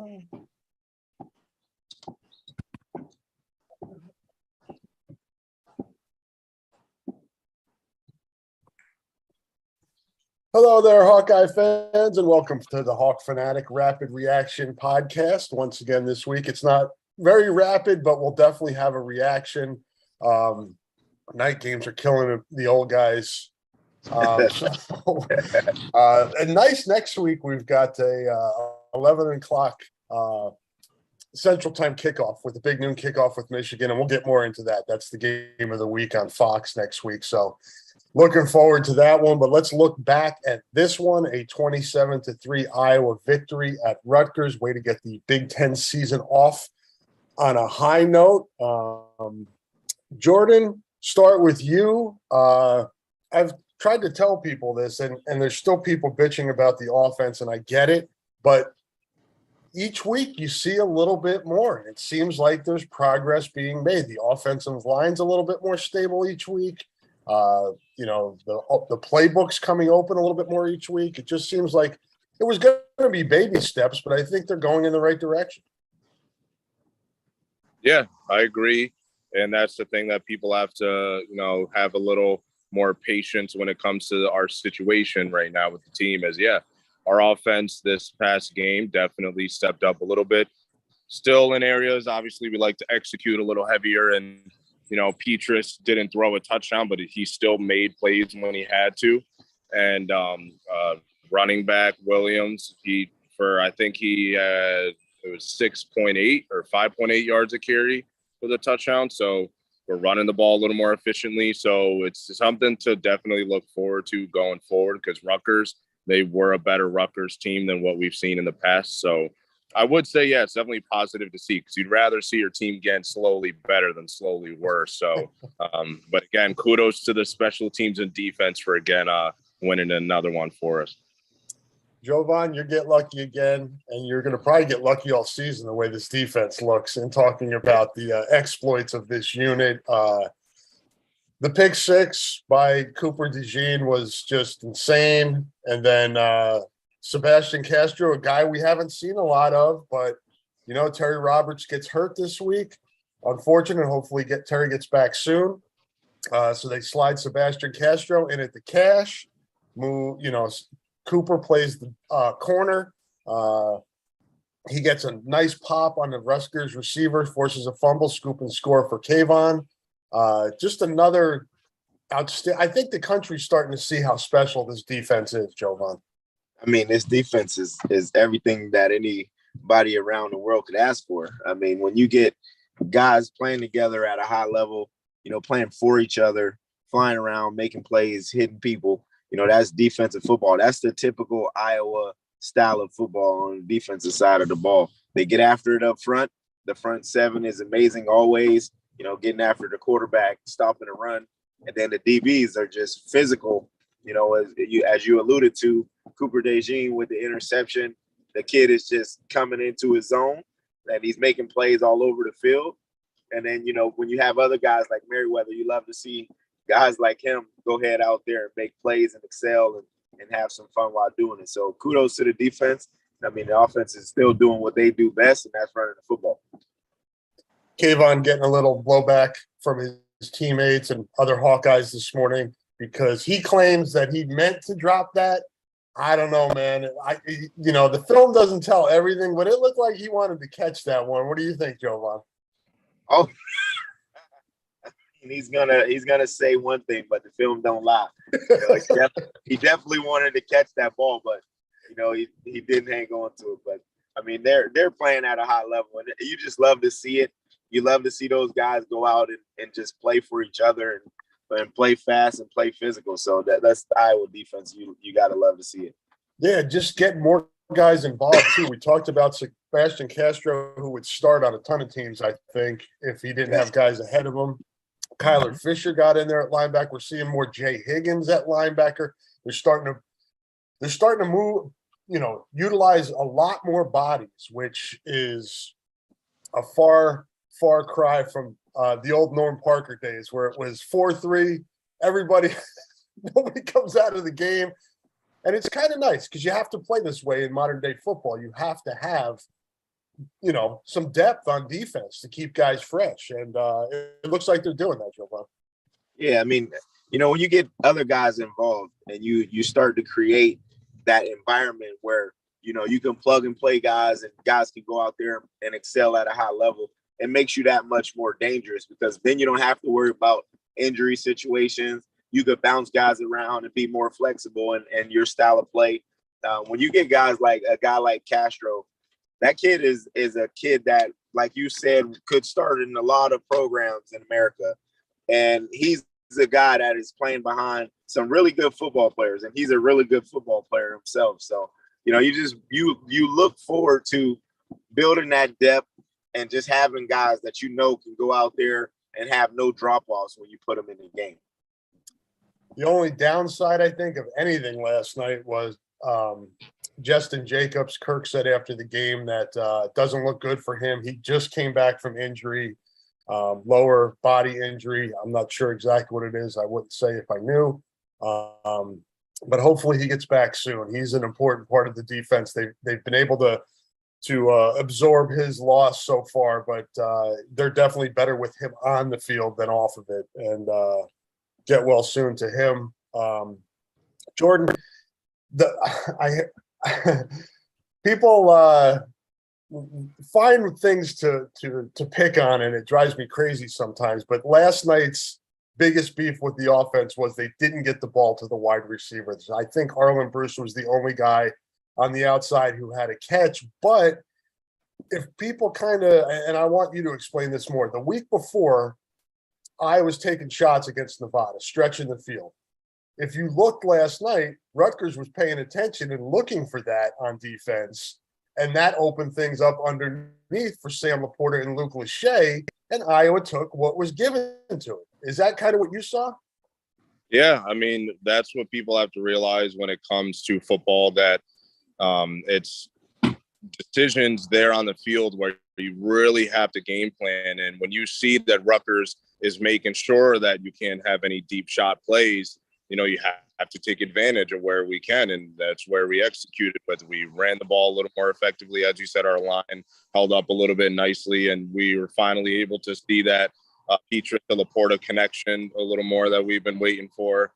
Hello there, Hawkeye fans, and welcome to the Hawk Fanatic Rapid Reaction Podcast. Once again, this week, it's not very rapid, but we'll definitely have a reaction. Night games are killing the old guys. And nice next week, we've got a 11 o'clock Central Time kickoff with the big noon kickoff with Michigan, and we'll get more into that. That's the game of the week on Fox next week, so looking forward to that one. But let's look back at this one, a 27-3 Iowa victory at Rutgers. Way to get the Big Ten season off on a high note. Jordan, start with you. I've tried to tell people this, and there's still people bitching about the offense, and I get it. But each week you see a little bit more. It seems like there's progress being made. The offensive line's a little bit more stable each week. The playbook's coming open a little bit more each week. It just seems like it was going to be baby steps, but I think they're going in the right direction. Yeah, I agree. And that's the thing that people have to, have a little more patience when it comes to our situation right now with the team. As our offense this past game definitely stepped up a little bit. Still in areas, obviously, we like to execute a little heavier, and Petrus didn't throw a touchdown, but he still made plays when he had to. And running back Williams, I think it was 6.8 or 5.8 yards a carry for the touchdown. So we're running the ball a little more efficiently. So it's something to definitely look forward to going forward, because Rutgers, they were a better Rutgers team than what we've seen in the past. So I would say, it's definitely positive to see, because you'd rather see your team getting slowly better than slowly worse. So, but again, kudos to the special teams and defense for, winning another one for us. Jovan, you get lucky again, and you're going to probably get lucky all season the way this defense looks. And talking about the exploits of this unit, the pick six by Cooper DeJean was just insane. And then Sebastian Castro, a guy we haven't seen a lot of, but Terry Roberts gets hurt this week. Unfortunate. Hopefully Terry gets back soon. So they slide Sebastian Castro in at the cash. Cooper plays the corner. He gets a nice pop on the Rutgers receiver, forces a fumble, scoop and score for Kayvon. Just another outstanding. I think the country's starting to see how special this defense is, Jovan. I mean, this defense is everything that anybody around the world could ask for. I mean, when you get guys playing together at a high level, playing for each other, flying around, making plays, hitting people, that's defensive football. That's the typical Iowa style of football on the defensive side of the ball. They get after it up front. The front seven is amazing always, getting after the quarterback, stopping the run. And then the DBs are just physical. As you alluded to, Cooper DeJean with the interception, the kid is just coming into his zone, and he's making plays all over the field. And then, when you have other guys like Merriweather, you love to see guys like him go ahead out there and make plays and excel and have some fun while doing it. So kudos to the defense. I mean, the offense is still doing what they do best, and that's running the football. Kayvon getting a little blowback from his teammates and other Hawkeyes this morning because he claims that he meant to drop that. I don't know, man. The film doesn't tell everything, but it looked like he wanted to catch that one. What do you think, Jovan? Oh, he's gonna say one thing, but the film don't lie. He definitely wanted to catch that ball, but he didn't hang on to it. But I mean, they're playing at a high level, and you just love to see it. You love to see those guys go out and just play for each other and play fast and play physical. So that's the Iowa defense. You gotta love to see it. Yeah, just get more guys involved too. We talked about Sebastian Castro, who would start on a ton of teams, I think, if he didn't have guys ahead of him. Kyler Fisher got in there at linebacker. We're seeing more Jay Higgins at linebacker. They're starting to move, utilize a lot more bodies, which is a far cry from the old Norm Parker days where it was 4-3, nobody comes out of the game. And it's kind of nice because you have to play this way in modern day football. You have to have some depth on defense to keep guys fresh. And it looks like they're doing that, Joe. Yeah, I mean, when you get other guys involved and you start to create that environment where, you can plug and play guys and guys can go out there and excel at a high level, it makes you that much more dangerous because then you don't have to worry about injury situations. You could bounce guys around and be more flexible and your style of play. When you get guys like a guy like Castro, that kid is a kid that, like you said, could start in a lot of programs in America. And he's a guy that is playing behind some really good football players, and he's a really good football player himself. So, you look forward to building that depth and just having guys that can go out there and have no drop-offs when you put them in the game. The only downside, I think, of anything last night was Justin Jacobs. Kirk said after the game that it doesn't look good for him. He just came back from injury, lower body injury. I'm not sure exactly what it is. I wouldn't say if I knew. But hopefully he gets back soon. He's an important part of the defense. They've been able to absorb his loss so far, but they're definitely better with him on the field than off of it. And get well soon to him. Jordan, people find things to pick on, and it drives me crazy sometimes. But last night's biggest beef with the offense was they didn't get the ball to the wide receivers. I think Arlen Bruce was the only guy on the outside who had a catch. But if people and I want you to explain this more, the week before, I was taking shots against Nevada, stretching the field. If you looked last night, Rutgers was paying attention and looking for that on defense, and that opened things up underneath for Sam Laporta and Luke Lachey, and Iowa took what was given to it. Is that kind of what you saw? Yeah, I mean, that's what people have to realize when it comes to football, that it's decisions there on the field where you really have to game plan. And when you see that Rutgers is making sure that you can't have any deep shot plays, you have to take advantage of where we can. And that's where we executed. But we ran the ball a little more effectively. As you said, our line held up a little bit nicely. And we were finally able to see that Petra to Laporta connection a little more that we've been waiting for.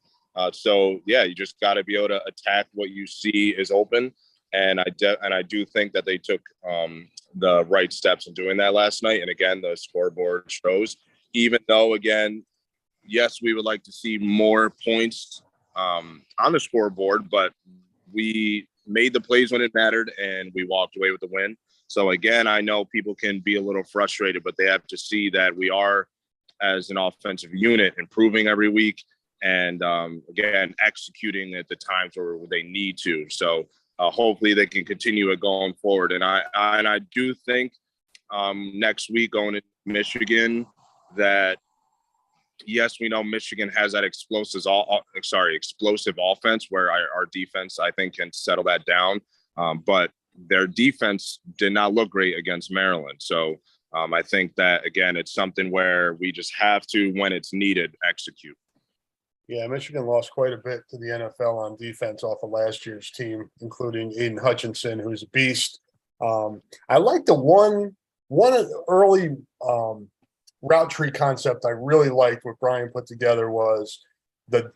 So, yeah, you just got to be able to attack what you see is open. And I do think that they took the right steps in doing that last night. And again, the scoreboard shows, even though, again, yes, we would like to see more points on the scoreboard, but we made the plays when it mattered and we walked away with the win. So again, I know people can be a little frustrated, but they have to see that we are, as an offensive unit, improving every week and again, executing at the times where they need to. So hopefully they can continue it going forward. And I do think next week going to Michigan that, yes, we know Michigan has that explosive offense where our defense, I think, can settle that down. But their defense did not look great against Maryland. So I think that, again, it's something where we just have to, when it's needed, execute. Yeah, Michigan lost quite a bit to the NFL on defense off of last year's team, including Aiden Hutchinson, who's a beast. I like the one early route tree concept I really liked what Brian put together was the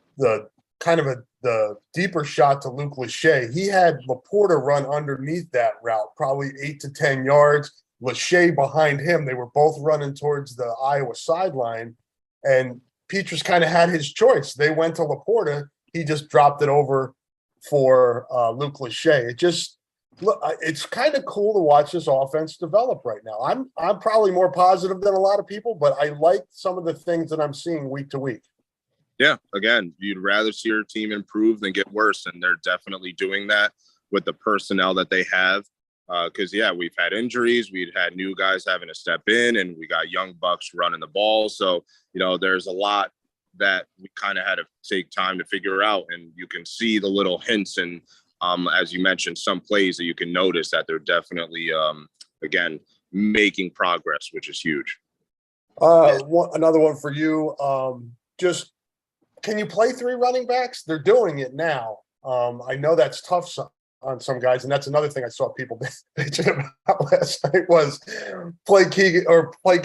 kind of the deeper shot to Luke Lachey. He had Laporta run underneath that route, probably 8 to 10 yards. Lachey behind him. They were both running towards the Iowa sideline, and Petrus kind of had his choice. They went to Laporta. He just dropped it over for Luke Lachey. It's kind of cool to watch this offense develop right now. I'm probably more positive than a lot of people, but I like some of the things that I'm seeing week to week. Yeah, again, you'd rather see your team improve than get worse, and they're definitely doing that with the personnel that they have. Because, yeah, we've had injuries. We've had new guys having to step in, and we got young bucks running the ball. So, there's a lot that we kind of had to take time to figure out, and you can see the little hints and, as you mentioned, some plays that you can notice that they're definitely, again, making progress, which is huge. Another one for you. Just can you play three running backs? They're doing it now. I know that's tough on some guys, and that's another thing I saw people bitching about last night was play Keegan or play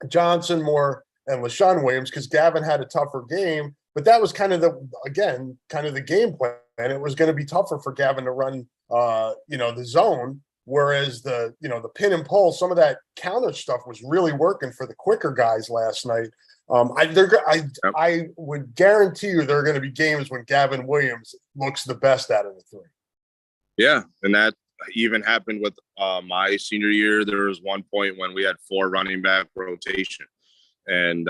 Johnson more and Lashawn Williams because Gavin had a tougher game, but that was kind of the game plan. And it was going to be tougher for Gavin to run, the zone, whereas the pin and pull, some of that counter stuff was really working for the quicker guys last night. I would guarantee you there are going to be games when Gavin Williams looks the best out of the three. Yeah, and that even happened with my senior year. There was one point when we had 4 running back rotation. And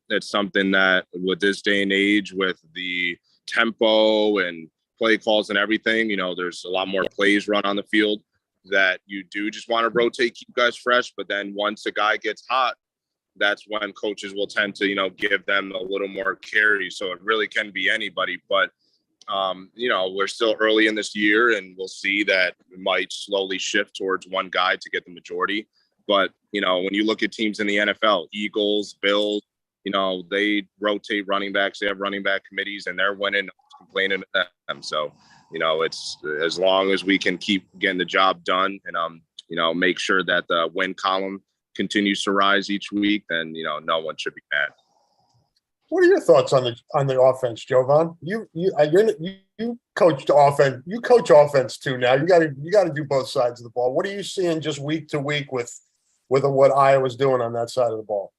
it's something that with this day and age, with the tempo and play calls and everything, there's a lot more plays run on the field that you do just want to rotate, keep guys fresh. But then once a guy gets hot, that's when coaches will tend to, give them a little more carry. So it really can be anybody. But, we're still early in this year, and we'll see that it might slowly shift towards one guy to get the majority. But, when you look at teams in the NFL, Eagles, Bills, they rotate running backs. They have running back committees, and they're winning, complaining to them. So, it's as long as we can keep getting the job done and, make sure that the win column continues to rise each week, then, no one should be mad. What are your thoughts on the offense, Jovan? You coached offense. You coach offense too now. You got to do both sides of the ball. What are you seeing just week to week with what Iowa's doing on that side of the ball?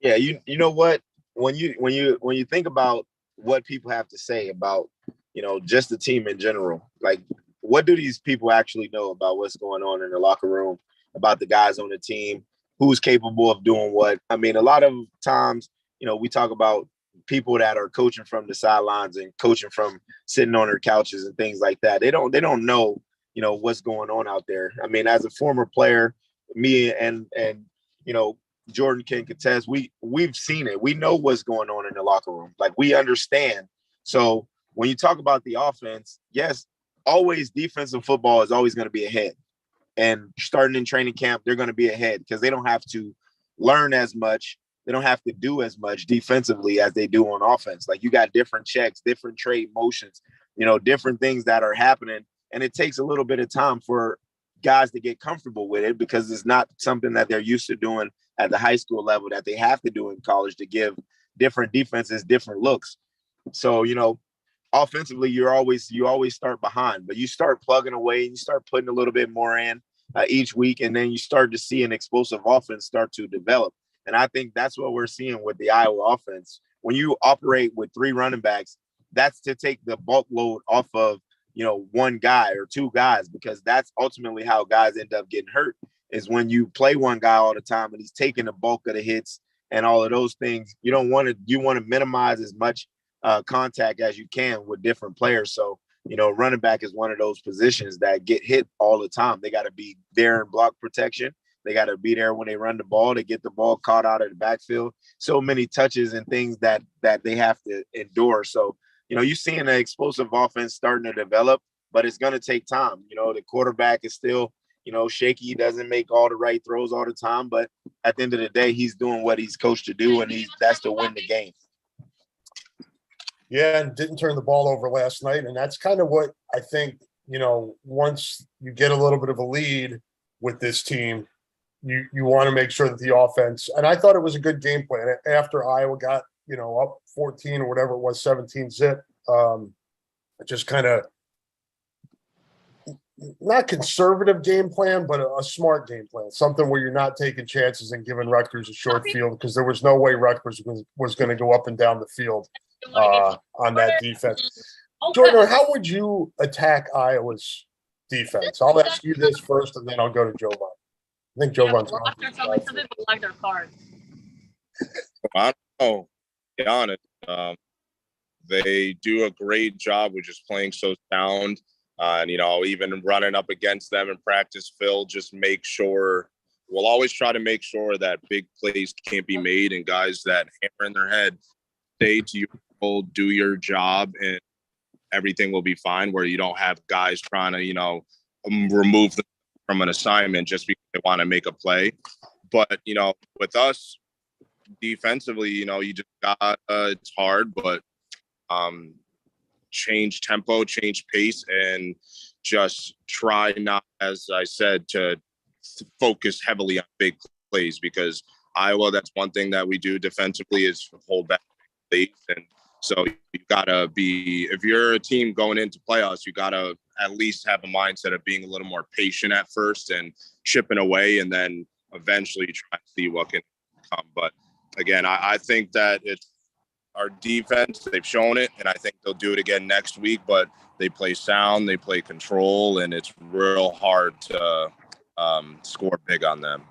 Yeah, you know what? When you think about what people have to say about just the team in general, like what do these people actually know about what's going on in the locker room, about the guys on the team, who's capable of doing what? I mean, a lot of times, we talk about people that are coaching from the sidelines and coaching from sitting on their couches and things like that. They don't know, what's going on out there. I mean, as a former player, me and Jordan can contest, we've seen it. We know what's going on in the locker room. Like, we understand. So when you talk about the offense, yes, always defensive football is always going to be ahead. And starting in training camp, they're going to be ahead because they don't have to learn as much. They don't have to do as much defensively as they do on offense. Like, you got different checks, different trade motions, different things that are happening. And it takes a little bit of time for guys to get comfortable with it because it's not something that they're used to doing at the high school level that they have to do in college to give different defenses different looks. So, offensively, you always start behind, but you start plugging away and you start putting a little bit more in each week. And then you start to see an explosive offense start to develop. And I think that's what we're seeing with the Iowa offense. When you operate with 3 running backs, that's to take the bulk load off of, one guy or 2 guys, because that's ultimately how guys end up getting hurt, is when you play one guy all the time and he's taking the bulk of the hits and all of those things. You want to minimize as much contact as you can with different players. So, running back is one of those positions that get hit all the time. They got to be there in block protection. They got to be there when they run the ball to get the ball caught out of the backfield. So many touches and things that they have to endure. So, you're seeing an explosive offense starting to develop, but it's going to take time. The quarterback is still, shaky. He doesn't make all the right throws all the time, but at the end of the day, he's doing what he's coached to do, and that's to win the game. Yeah, and didn't turn the ball over last night. And that's kind of what I think, once you get a little bit of a lead with this team, you want to make sure that the offense – and I thought it was a good game plan. After Iowa got, up 14 or whatever it was, 17 zip, just kind of not conservative game plan, but a smart game plan, something where you're not taking chances and giving Rutgers a short field, because there was no way Rutgers was going to go up and down the field on that defense. Jordan, how would you attack Iowa's defense? I'll ask you this first, and then I'll go to Jovan. I think Jovan's going to some people like their cards. I don't know. To be honest, they do a great job with just playing so sound. And, even running up against them in practice, Phil, just make sure – we'll always try to make sure that big plays can't be made, and guys that hammer in their head, stay to your goal, do your job, and everything will be fine, where you don't have guys trying to, remove them from an assignment just because they want to make a play. But, with us defensively, you just got it's hard, but change tempo, change pace, and just try not, as I said, to focus heavily on big plays, because Iowa, that's one thing that we do defensively is hold back plays. And so you gotta be, if you're a team going into playoffs, you gotta at least have a mindset of being a little more patient at first and chipping away, and then eventually try to see what can come. But again, I think that it's our defense. They've shown it, and I think they'll do it again next week. But they play sound, they play control, and it's real hard to score big on them.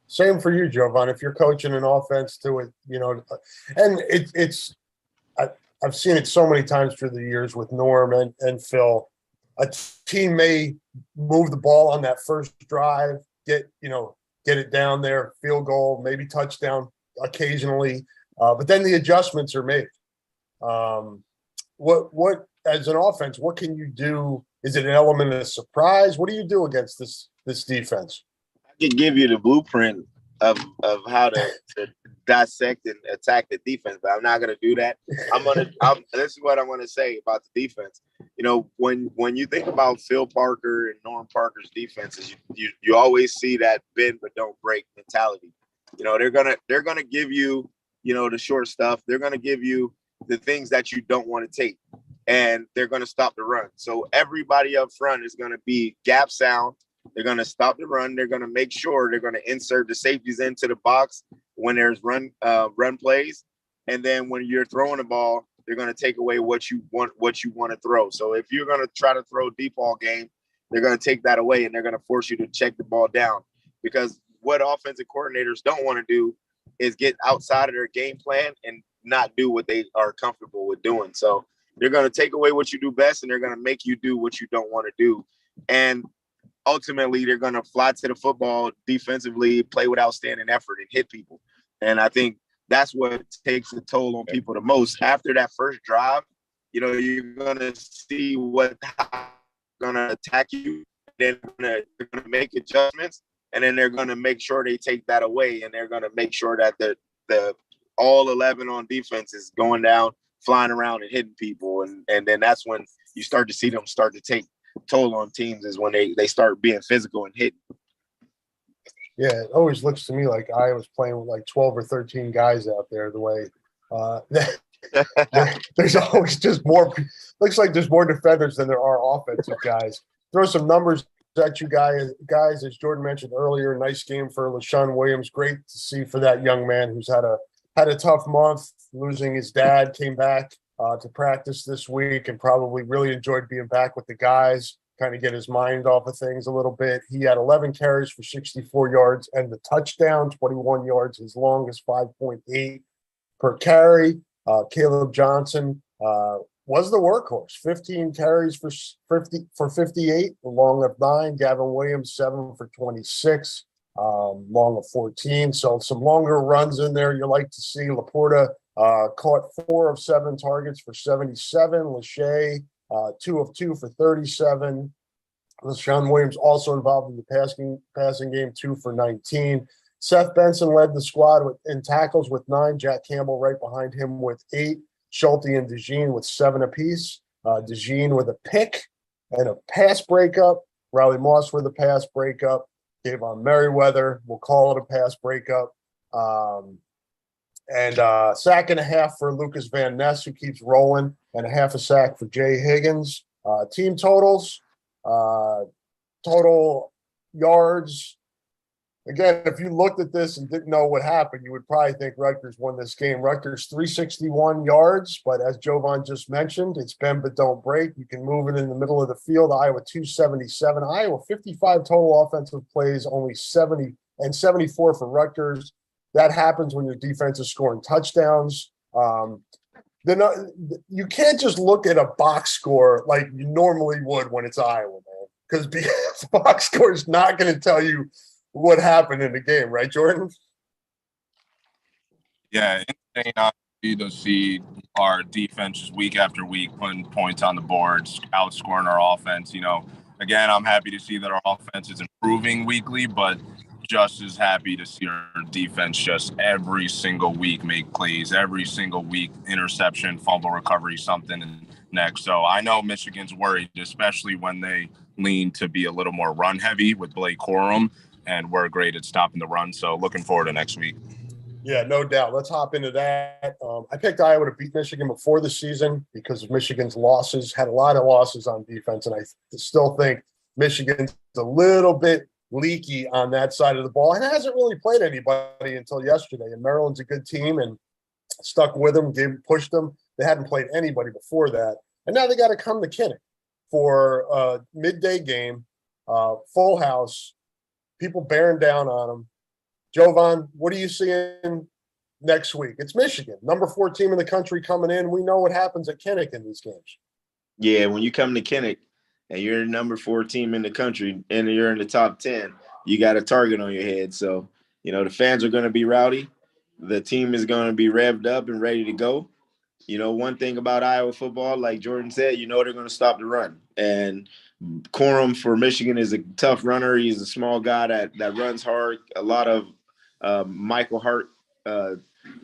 Same for you, Jovan. If you're coaching an offense to it, and I've seen it so many times through the years with Norm and Phil. A team may move the ball on that first drive, get it down there, field goal, maybe touchdown occasionally, but then the adjustments are made. What as an offense, what can you do? Is it an element of surprise? What do you do against this defense? I can give you the blueprint of how to dissect and attack the defense, but I'm not going to do that. This is what I'm going to say about the defense. When you think about Phil Parker and Norm Parker's defenses, you always see that bend but don't break mentality. They're gonna give you, the short stuff. They're gonna give you the things that you don't want to take, and they're gonna stop the run. So everybody up front is gonna be gap sound. They're going to stop the run. They're going to make sure they're going to insert the safeties into the box when there's run plays. And then when you're throwing the ball, they're going to take away what you want to throw. So if you're going to try to throw deep ball game, they're going to take that away, and they're going to force you to check the ball down, because what offensive coordinators don't want to do is get outside of their game plan and not do what they are comfortable with doing. So they're going to take away what you do best, and they're going to make you do what you don't want to do. And ultimately, they're going to fly to the football defensively, play with outstanding effort, and hit people. And I think that's what takes a toll on people the most. After that first drive, you're going to see what's going to attack you. Then they're going to make adjustments, and then they're going to make sure they take that away, and they're going to make sure that the all 11 on defense is going down, flying around and hitting people. And then that's when you start to see them start to take toll on teams, is when they start being physical and hitting. Yeah, it always looks to me like I was playing with like 12 or 13 guys out there. The way there's always just more. Looks like there's more defenders than there are offensive guys. Throw some numbers at you guys. As Jordan mentioned earlier, nice game for Lashawn Williams. Great to see for that young man who's had a tough month, losing his dad. Came back to practice this week and probably really enjoyed being back with the guys, kind of get his mind off of things a little bit. He had 11 carries for 64 yards and the touchdown, 21 yards, his longest 5.8 per carry. Caleb Johnson was the workhorse, 15 carries for 58, the long of 9. Gavin Williams, 7 for 26, long of 14. So some longer runs in there you like to see. Laporta caught 4 of 7 targets for 77. Lachey, 2 of 2 for 37. Lashawn Williams also involved in the passing game, 2 for 19. Seth Benson led the squad in tackles with 9. Jack Campbell right behind him with 8. Schulte and DeJean with 7 apiece. DeJean with a pick and a pass breakup. Riley Moss with a pass breakup. Davon Merriweather, we'll call it a pass breakup. And sack and a half for Lucas Van Ness, who keeps rolling, and a half a sack for Jay Higgins. Team totals, total yards. Again, if you looked at this and didn't know what happened, you would probably think Rutgers won this game. Rutgers 361 yards, but as Jovan just mentioned, it's bend but don't break. You can move it in the middle of the field. Iowa 277. Iowa 55 total offensive plays, only 70 and 74 for Rutgers. That happens when your defense is scoring touchdowns. You can't just look at a box score like you normally would when it's Iowa, man, because the box score is not going to tell you what happened in the game, right, Jordan? Yeah, insane to see our defense just week after week putting points on the boards, outscoring our offense. Again, I'm happy to see that our offense is improving weekly, but just as happy to see our defense just every single week make plays, every single week, interception, fumble recovery, something, and next. So I know Michigan's worried, especially when they lean to be a little more run heavy with Blake Corum, and we're great at stopping the run. So looking forward to next week. Yeah, no doubt. Let's hop into that. I picked Iowa to beat Michigan before the season because of Michigan's losses, had a lot of losses on defense, and I still think Michigan's a little bit leaky on that side of the ball and hasn't really played anybody until yesterday. And Maryland's a good team and stuck with them, pushed them. They hadn't played anybody before that. And now they got to come to Kinnick for a midday game, full house, people bearing down on them. Jovan, what are you seeing next week? It's Michigan, number 4 team in the country coming in. We know what happens at Kinnick in these games. Yeah, when you come to Kinnick and you're the number 4 team in the country and you're in the top 10, you got a target on your head. So, the fans are going to be rowdy. The team is going to be revved up and ready to go. One thing about Iowa football, like Jordan said, they're going to stop the run. And Corum for Michigan is a tough runner. He's a small guy that runs hard, a lot of Michael Hart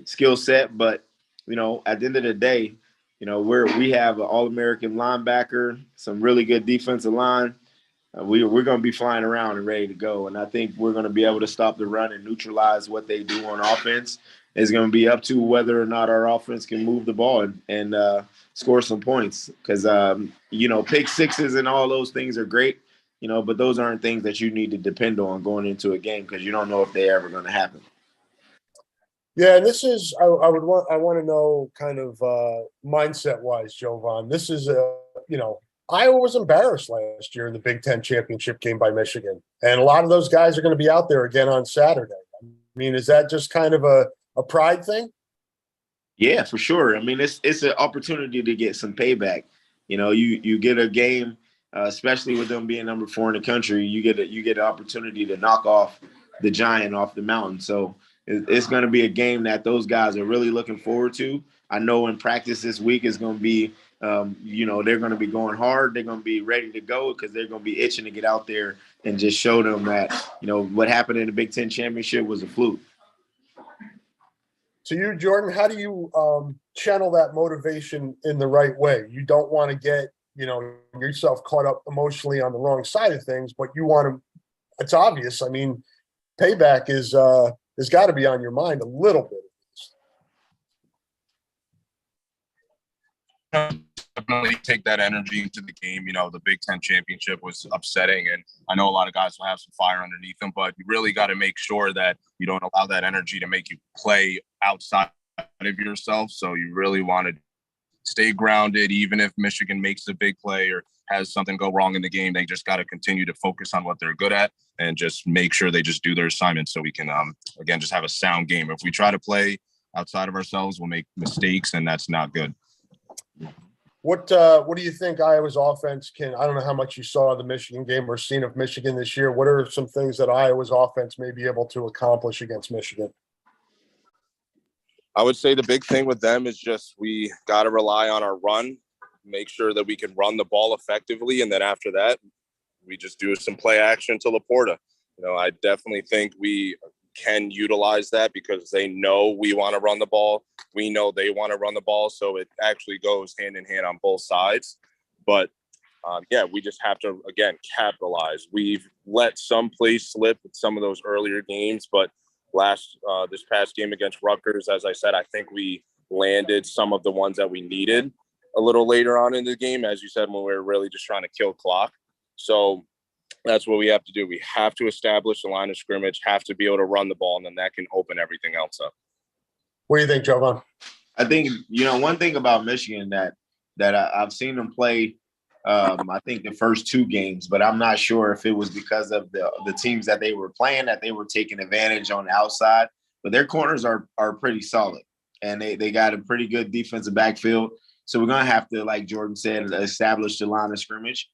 skill set. But, at the end of the day, we have an All-American linebacker, some really good defensive line. We're going to be flying around and ready to go. And I think we're going to be able to stop the run and neutralize what they do on offense. It's going to be up to whether or not our offense can move the ball and score some points. Because, pick sixes and all those things are great, but those aren't things that you need to depend on going into a game because you don't know if they're ever going to happen. Yeah, and this is I want to know kind of mindset wise, Jovan. This is Iowa was embarrassed last year in the Big Ten championship game by Michigan, and a lot of those guys are going to be out there again on Saturday. I mean, is that just kind of a pride thing? Yeah, for sure. I mean, it's an opportunity to get some payback. You get a game, especially with them being number 4 in the country. You get an opportunity to knock off the giant off the mountain. So it's going to be a game that those guys are really looking forward to. I know in practice this week is going to be, they're going to be going hard. They're going to be ready to go because they're going to be itching to get out there and just show them that, what happened in the Big Ten championship was a fluke. To you, Jordan, how do you channel that motivation in the right way? You don't want to get, yourself caught up emotionally on the wrong side of things, but you want to, it's obvious. I mean, payback has got to be on your mind a little bit. Definitely take that energy into the game. The Big Ten championship was upsetting, and I know a lot of guys will have some fire underneath them, but you really got to make sure that you don't allow that energy to make you play outside of yourself. So you really want to stay grounded, even if Michigan makes a big play or has something go wrong in the game. They just got to continue to focus on what they're good at and just make sure they just do their assignments so we can, again, just have a sound game. If we try to play outside of ourselves, we'll make mistakes, and that's not good. What do you think Iowa's offense can? I don't know how much you saw of the Michigan game or seen of Michigan this year. What are some things that Iowa's offense may be able to accomplish against Michigan? I would say the big thing with them is just we got to rely on our run, make sure that we can run the ball effectively, and then after that, we just do some play action to Laporta. I definitely think we can utilize that because they know we want to run the ball. We know they want to run the ball. So it actually goes hand in hand on both sides. But we just have to, again, capitalize. We've let some plays slip in some of those earlier games, but this past game against Rutgers, as I said, I think we landed some of the ones that we needed a little later on in the game, as you said, when we were really just trying to kill clock. So that's what we have to do. We have to establish the line of scrimmage, have to be able to run the ball, and then that can open everything else up. What do you think, Jovan? I think, one thing about Michigan that I've seen them play, I think the first 2 games, but I'm not sure if it was because of the teams that they were playing, that they were taking advantage on the outside. But their corners are pretty solid, and they got a pretty good defensive backfield. So we're going to have to, like Jordan said, establish the line of scrimmage,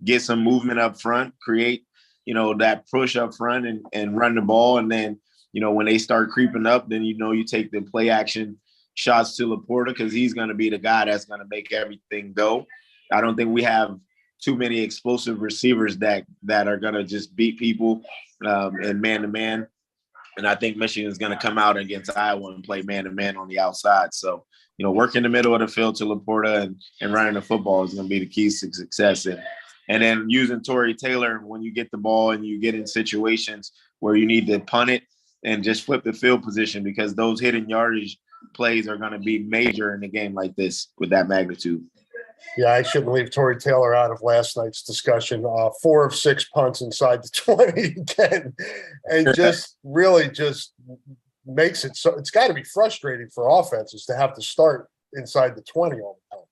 get some movement up front, create, that push up front and run the ball. And then, when they start creeping up, then, you take the play action shots to Laporta because he's going to be the guy that's going to make everything go. I don't think we have too many explosive receivers that are going to just beat people in man-to-man. And I think Michigan is going to come out against Iowa and play man-to-man on the outside. So, work in the middle of the field to Laporta and running the football is going to be the keys to success. And then using Torrey Taylor when you get the ball and you get in situations where you need to punt it and just flip the field position, because those hidden yardage plays are going to be major in a game like this with that magnitude. Yeah, I shouldn't leave Torrey Taylor out of last night's discussion. 4 of 6 punts inside the 20 again, and just makes it so it's got to be frustrating for offenses to have to start inside the 20 all the time.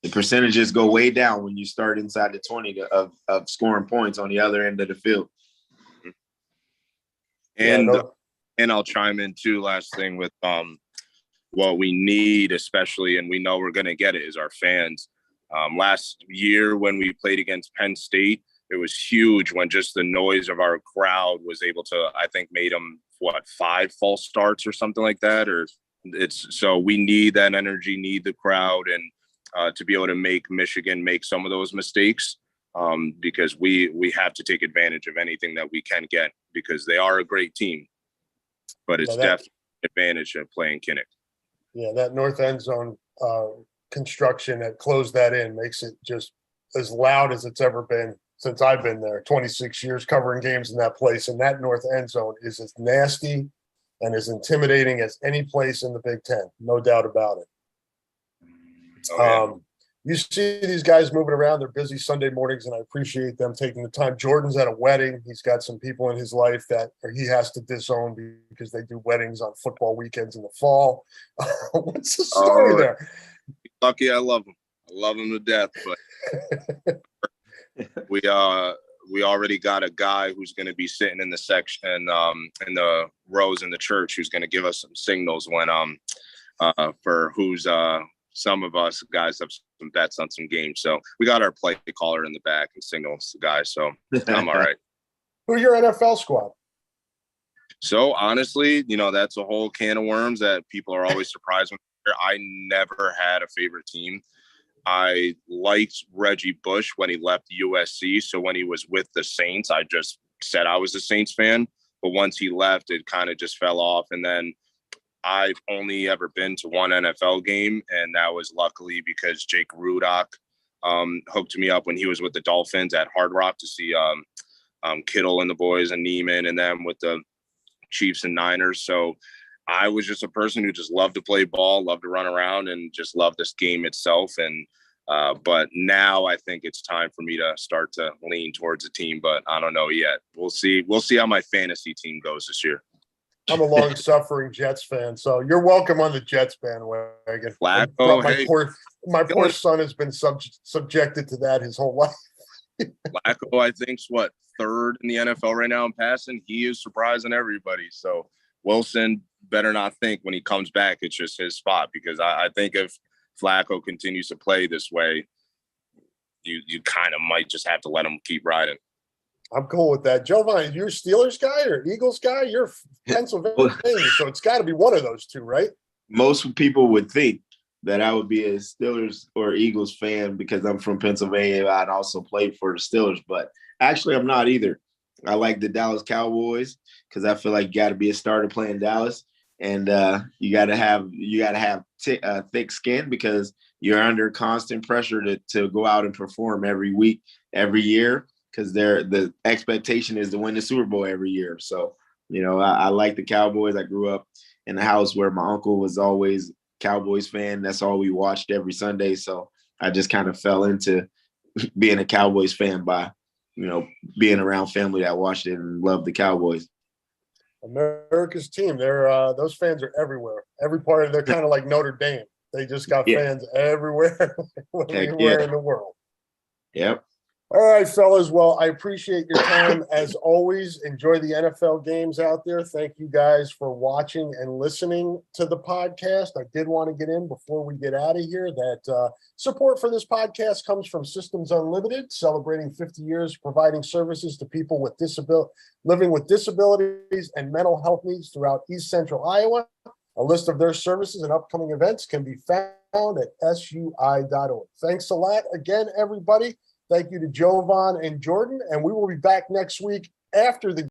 The percentages go way down when you start inside the 20 of scoring points on the other end of the field. And I'll chime in too. Last thing with what we need, especially, and we know we're going to get it, is our fans. Last year when we played against Penn State, it was huge when just the noise of our crowd was able to, I think, made them 5 false starts or something like that. So we need that energy, need the crowd, and to be able to make Michigan make some of those mistakes, because we have to take advantage of anything that we can get, because they are a great team, but it's definitely an advantage of playing Kinnick. Yeah, that north end zone construction that closed that in makes it just as loud as it's ever been since I've been there. 26 years covering games in that place, and that north end zone is as nasty and as intimidating as any place in the Big Ten, no doubt about it. Oh, yeah. You see these guys moving around. They're busy Sunday mornings, and I appreciate them taking the time. Jordan's at a wedding. He's got some people in his life that he has to disown because they do weddings on football weekends in the fall. What's the story there? Lucky, I love him. I love him to death, but we already got a guy who's going to be sitting in the section in the rows in the church, who's going to give us some signals when for who's some of us guys have some bets on some games. So we got our play caller in the back and signals the guy. So I'm all right. Who's your NFL squad? So honestly, that's a whole can of worms that people are always surprised when I never had a favorite team. I liked Reggie Bush when he left USC. So when he was with the Saints, I just said I was a Saints fan. But once he left, it kind of just fell off. And then I've only ever been to one NFL game, and that was luckily because Jake Rudock hooked me up when he was with the Dolphins at Hard Rock to see Kittle and the boys and Neiman, and then with the Chiefs and Niners. So I was just a person who just loved to play ball, loved to run around, and just loved this game itself. And but now I think it's time for me to start to lean towards a team, but I don't know yet. We'll see. We'll see how my fantasy team goes this year. I'm a long-suffering Jets fan, so you're welcome on the Jets bandwagon. Flacco, my poor son has been subjected to that his whole life. Flacco, I think's third in the NFL right now in passing. He is surprising everybody. So Wilson better not think when he comes back it's just his spot, because I think if Flacco continues to play this way, you kind of might just have to let him keep riding. I'm cool with that. Jovan, you're a Steelers guy or Eagles guy? You're Pennsylvania, so it's got to be one of those two, right? Most people would think that I would be a Steelers or Eagles fan because I'm from Pennsylvania. I'd also played for the Steelers, but actually I'm not either. I like the Dallas Cowboys because I feel like you got to be a starter playing Dallas, and you got to have thick skin because you're under constant pressure to go out and perform every week, every year, because the expectation is to win the Super Bowl every year. So, I like the Cowboys. I grew up in a house where my uncle was always a Cowboys fan. That's all we watched every Sunday. So I just kind of fell into being a Cowboys fan by, being around family that watched it and loved the Cowboys. America's team. Those fans are everywhere. Every part of they're kind of like Notre Dame. They just got fans everywhere, anywhere in the world. Yep. All right, fellas. Well, I appreciate your time as always. Enjoy the NFL games out there. Thank you guys for watching and listening to the podcast. I did want to get in before we get out of here that support for this podcast comes from Systems Unlimited, celebrating 50 years providing services to people with living with disabilities and mental health needs throughout East Central Iowa. A list of their services and upcoming events can be found at sui.org. Thanks a lot again, everybody. Thank you to Jovan and Jordan, and we will be back next week after the